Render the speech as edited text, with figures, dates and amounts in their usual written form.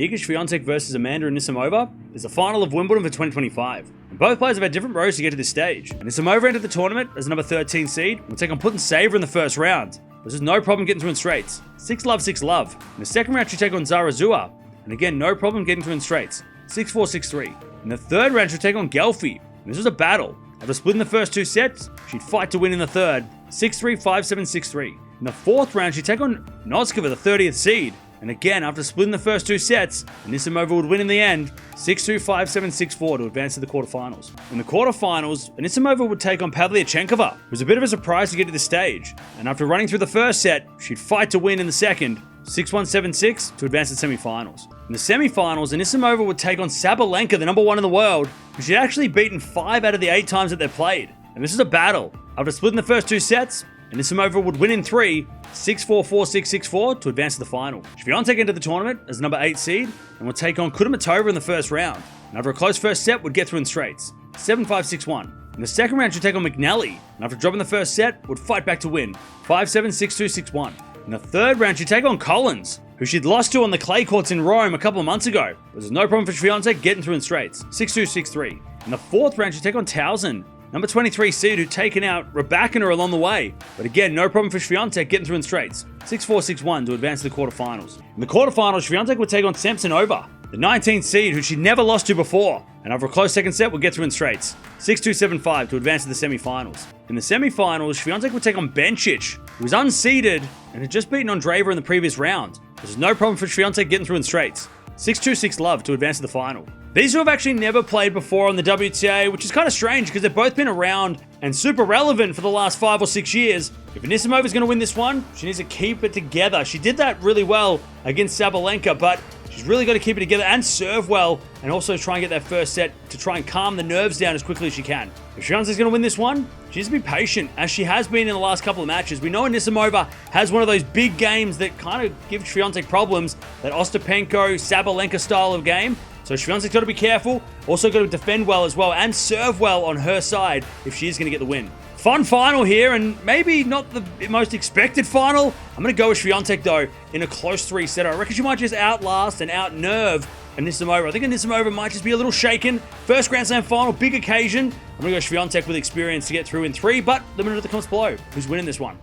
Iga Swiatek versus Amanda Anisimova is the final of Wimbledon for 2025. And both players have had different roads to get to this stage. Anisimova entered the tournament as number 13 seed and will take on Putin in the first round. There's no problem getting through in straights. 6-love, 6-love. In the second round, she take on Zarazua. And again, no problem getting through in straights. 6-4, 6-3. In the third round, she'll take on Gauff. And this was a battle. After splitting the first two sets, she'd fight to win in the third. 6-3, 5-7, 6-3. In the fourth round, she'd take on Noskova, the 30th seed. And again, after splitting the first two sets, Anisimova would win in the end, 6-2, 5-7, 6-4 to advance to the quarterfinals. In the quarterfinals, Anisimova would take on Pavlyuchenkova, who was a bit of a surprise to get to this stage. And after running through the first set, she'd fight to win in the second, 6-1, 7-6 to advance to the semifinals. In the semifinals, Anisimova would take on Sabalenka, the number one in the world, who she'd actually beaten 5 out of the 8 times that they've played. And this is a battle. After splitting the first two sets, Anisimova would win in 3, 6-4, 4-6, 6-4 to advance to the final. Swiatek entered the tournament as number 8 seed and would take on Kudermetova in the first round. And after a close first set, would get through in straights, 7-5, 6-1. In the second round, she'd take on McNally, and after dropping the first set, would fight back to win, 5-7, 6-2, 6-1. In the third round, she'd take on Collins, who she'd lost to on the clay courts in Rome a couple of months ago. There's no problem for Swiatek getting through in straights, 6-2, 6-3. In the fourth round, she'd take on Towson, number 23 seed, who'd taken out Raducanu along the way. But again, no problem for Swiatek getting through in straights. 6-4, 6-1 to advance to the quarterfinals. In the quarterfinals, Swiatek would take on Samsonova, the 19th seed, who she'd never lost to before. And after a close second set, would get through in straights. 6-2, 7-5 to advance to the semifinals. In the semifinals, Swiatek would take on Bencic, who was unseeded and had just beaten Andreeva in the previous round. There's no problem for Swiatek getting through in straights. 6-2, 6-love to advance to the final. These two have actually never played before on the WTA, which is kind of strange because they've both been around and super relevant for the last 5 or 6 years. If Anisimova is going to win this one, she needs to keep it together. She did that really well against Sabalenka, but she's really got to keep it together and serve well, and also try and get that first set to try and calm the nerves down as quickly as she can. If Swiatek is going to win this one, she needs to be patient, as she has been in the last couple of matches. We know Anisimova has one of those big games that kind of give Swiatek problems, that Ostapenko, Sabalenka style of game. So Swiatek's got to be careful, also got to defend well as well, and serve well on her side if she is going to get the win. Fun final here, and maybe not the most expected final. I'm going to go with Swiatek, though, in a close 3-setter. I reckon she might just outlast and out-nerve Anisimova. I think Anisimova might just be a little shaken. First Grand Slam final, big occasion. I'm going to go Swiatek with experience to get through in 3, but let me know in the comments below who's winning this one.